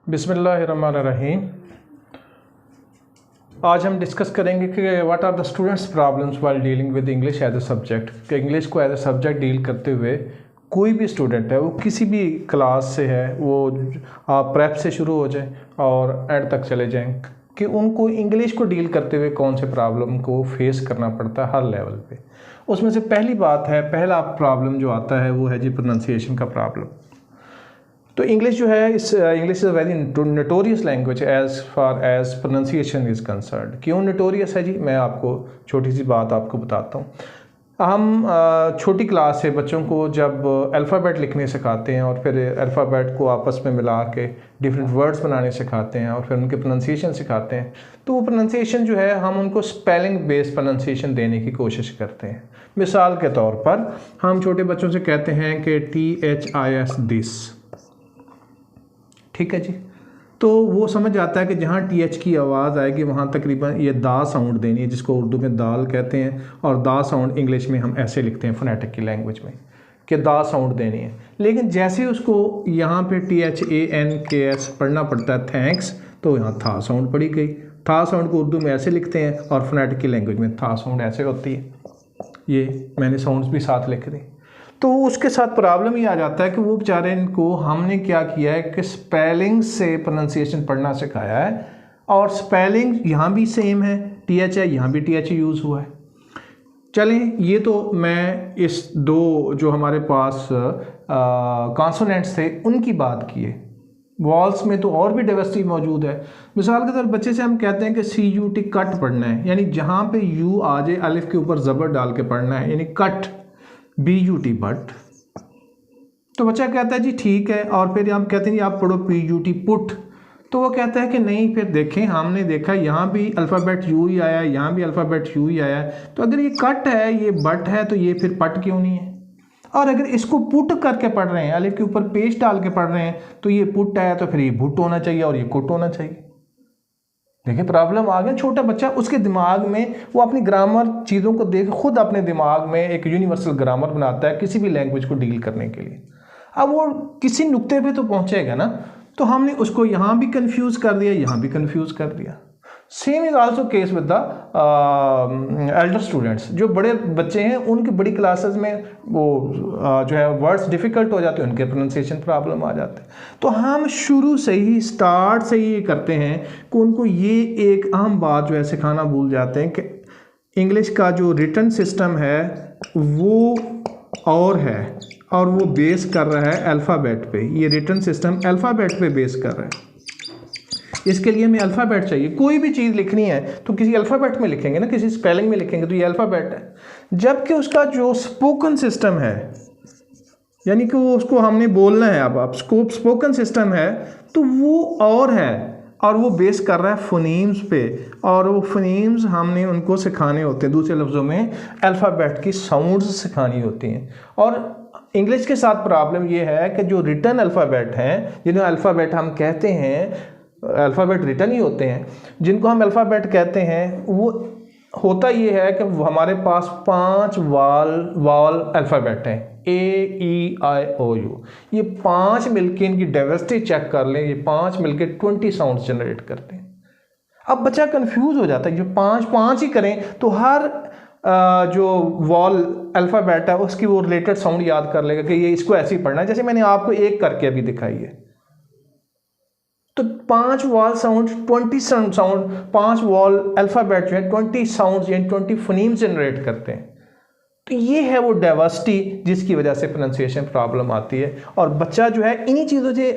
बिस्मिल्लाहिर्रहमानिर्रहीम। आज हम डिस्कस करेंगे कि what are the students problems while dealing with English as a subject. कि इंग्लिश को एज अ सब्जेक्ट डील करते हुए कोई भी स्टूडेंट है, वो किसी भी क्लास से है, वो आप प्रेप से शुरू हो जाए और एंड तक चले जाएं, कि उनको इंग्लिश को डील करते हुए कौन से प्रॉब्लम को फेस करना पड़ता है हर लेवल पे। उसमें से पहली बात है, पहला प्रॉब्लम जो आता है वो है जी प्रोनाउंसिएशन का प्रॉब्लम। तो इंग्लिश जो है, English is a very notorious language as far as pronunciation is concerned. क्यों नोटोरियस है जी, मैं आपको छोटी सी बात आपको बताता हूँ। हम छोटी क्लास से बच्चों को जब अल्फ़ाबेट लिखने सिखाते हैं और फिर अल्फ़ाबेट को आपस में मिला के डिफरेंट वर्ड्स बनाने सिखाते हैं और फिर उनके प्रोनाउंसिएशन सिखाते हैं, तो वो प्रोनाउंसिएशन जो है हम उनको स्पेलिंग बेस्ड प्रोनाउंसिएशन देने की कोशिश करते हैं। मिसाल के तौर पर हम छोटे बच्चों से कहते हैं कि THIS दिस, ठीक है जी। तो वो समझ जाता है कि जहाँ TH की आवाज़ आएगी वहाँ तकरीबन ये दा साउंड देनी है, जिसको उर्दू में दाल कहते हैं, और दा साउंड इंग्लिश में हम ऐसे लिखते हैं फोनेटिक की लैंग्वेज में कि दा साउंड देनी है। लेकिन जैसे ही उसको यहाँ पे THANKS पढ़ना पड़ता है थैंक्स, तो यहाँ था साउंड पड़ी गई। था साउंड को उर्दू में ऐसे लिखते हैं और फोनेटिक की लैंग्वेज में था साउंड ऐसे होती है। ये मैंने साउंड्स भी साथ लिख दी। तो उसके साथ प्रॉब्लम ये आ जाता है कि वो बेचारे, इनको हमने क्या किया है कि स्पेलिंग से प्रोनाउंसिएशन पढ़ना सिखाया है, और स्पेलिंग यहाँ भी सेम है, TH है, यहाँ भी TH यूज़ हुआ है। चलें, ये तो मैं इस दो जो हमारे पास कॉन्सोनेंट्स थे उनकी बात की है। वॉल्स में तो और भी डाइवर्सिटी मौजूद है। मिसाल के तौर बच्चे से हम कहते हैं कि CUT कट पढ़ना है, यानी जहाँ पे यू आ जाए अलिफ के ऊपर ज़बर डाल के पढ़ना है, यानी कट, BUT बट। तो बच्चा कहता है जी ठीक है, और फिर हम कहते हैं जी आप पढ़ो PUT पुट। तो वो कहता है कि नहीं, फिर देखें हमने देखा यहाँ भी अल्फ़ाबेट यू ही आया है, यहाँ भी अल्फ़ाबेट यू ही आया है, तो अगर ये कट है, ये बट है, तो ये फिर पट क्यों नहीं है? और अगर इसको पुट करके पढ़ रहे हैं, अलिफ के ऊपर पेश डाल के पढ़ रहे हैं, तो ये पुट है, तो फिर ये भुट होना चाहिए और ये कुट होना चाहिए। देखिए प्रॉब्लम आ गया। छोटा बच्चा, उसके दिमाग में वो अपनी ग्रामर चीज़ों को देख खुद अपने दिमाग में एक यूनिवर्सल ग्रामर बनाता है किसी भी लैंग्वेज को डील करने के लिए। अब वो किसी नुक्ते पे तो पहुंचेगा ना, तो हमने उसको यहाँ भी कंफ्यूज कर दिया, यहाँ भी कंफ्यूज कर दिया। Same is also case with the Elder students. जो बड़े बच्चे हैं उनकी बड़ी क्लासेस में वो जो है वर्ड्स डिफ़िकल्ट हो जाते हैं, उनके प्रोनाउंसिएशन प्रॉब्लम आ जाते हैं। तो हम शुरू से ही, स्टार्ट से ही ये करते हैं कि उनको ये एक अहम बात जो है सिखाना भूल जाते हैं कि इंग्लिश का जो रिटन सिस्टम है वो और है, और वो बेस कर रहा है अल्फ़ाबेट पे। ये रिटन सिस्टम अल्फ़ाबेट पे बेस कर रहा है। इसके लिए हमें अल्फ़ाबेट चाहिए। कोई भी चीज़ लिखनी है तो किसी अल्फ़ाबेट में लिखेंगे ना, किसी स्पेलिंग में लिखेंगे, तो ये अल्फ़ाबेट है। जबकि उसका जो स्पोकन सिस्टम है, यानी कि वो उसको हमने बोलना है, अब स्पोकन सिस्टम है, तो वो और है, और वो बेस कर रहा है फोनीम्स पे, और वो फोनीम्स हमने उनको सिखाने होते हैं। दूसरे लफ्ज़ों में अल्फ़ाबेट की साउंड्स सिखानी होती हैं। और इंग्लिश के साथ प्रॉब्लम ये है कि जो रिटन अल्फ़ाबेट हैं, जिन्हें अल्फ़ाबेट हम कहते हैं, अल्फ़ाबेट रिटन ही होते हैं, जिनको हम अल्फ़ाबेट कहते हैं, वो होता ये है कि हमारे पास 5 वाल अल्फ़ाबेट हैं, AEIOU। ये 5 मिलके, इनकी डाइवर्सिटी चेक कर लें, ये 5 मिलके 20 साउंड्स जनरेट करते हैं। अब बच्चा कंफ्यूज हो जाता है, जो 5 ही करें तो हर जो वॉल अल्फ़ाबेट है उसकी वो रिलेटेड साउंड याद कर लेगा कि ये इसको ऐसे ही पढ़ना है, जैसे मैंने आपको एक करके अभी दिखाई है। तो 5 wall sound 20 sound, 5 wall alphabet जो है 20 साउंड्स यानी 20 फोनीम्स जनरेट करते हैं। तो ये है वो डाइवर्सिटी जिसकी वजह से प्रोनाउंसिएशन प्रॉब्लम आती है। और बच्चा जो है इन्हीं चीज़ों से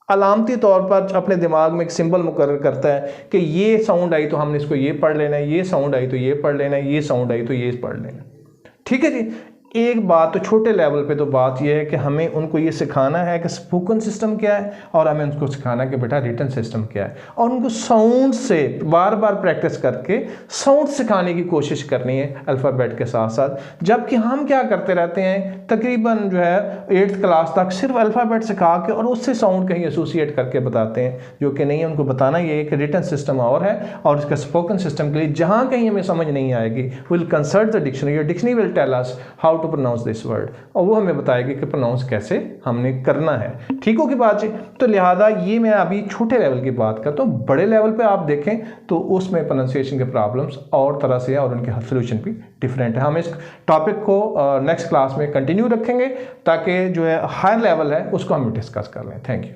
अलामती तौर पर अपने दिमाग में एक सिंबल मुकर्रर करता है कि ये साउंड आई तो हमने इसको ये पढ़ लेना है, ये साउंड आई तो ये पढ़ लेना है, ये साउंड आई तो ये पढ़ लेना है। ठीक है जी। एक बात तो छोटे लेवल पे तो बात यह है कि हमें उनको ये सिखाना है कि स्पोकन सिस्टम क्या है, और हमें उनको सिखाना है कि बेटा रिटन सिस्टम क्या है, और उनको साउंड से बार बार प्रैक्टिस करके साउंड सिखाने की कोशिश करनी है अल्फ़ाबेट के साथ साथ। जबकि हम क्या करते रहते हैं, तकरीबन जो है 8th क्लास तक सिर्फ अल्फ़ाबेट सिखा के और उससे साउंड कहीं एसोसिएट करके बताते हैं, जो कि नहीं है। उनको बताना ये है कि रिटन सिस्टम और है, और इसका स्पोकन सिस्टम के लिए जहाँ कहीं हमें समझ नहीं आएगी, will consult the dictionary, your dictionary will tell us how how to pronounce this word, और वो हमें बताएगी कि प्रोनाउंस कैसे हमने करना है। ठीक हो की बात है। तो लिहाजा ये मैं अभी छोटे लेवल की बात करता हूँ, बड़े लेवल पे आप देखें तो उसमें प्रोनाउंसिएशन के प्रॉब्लम्स और तरह से और उनके सोल्यूशन भी डिफरेंट है। हम इस टॉपिक को नेक्स्ट क्लास में कंटिन्यू रखेंगे ताकि जो है हायर लेवल है उसको हम डिस्कस कर लें। Thank you.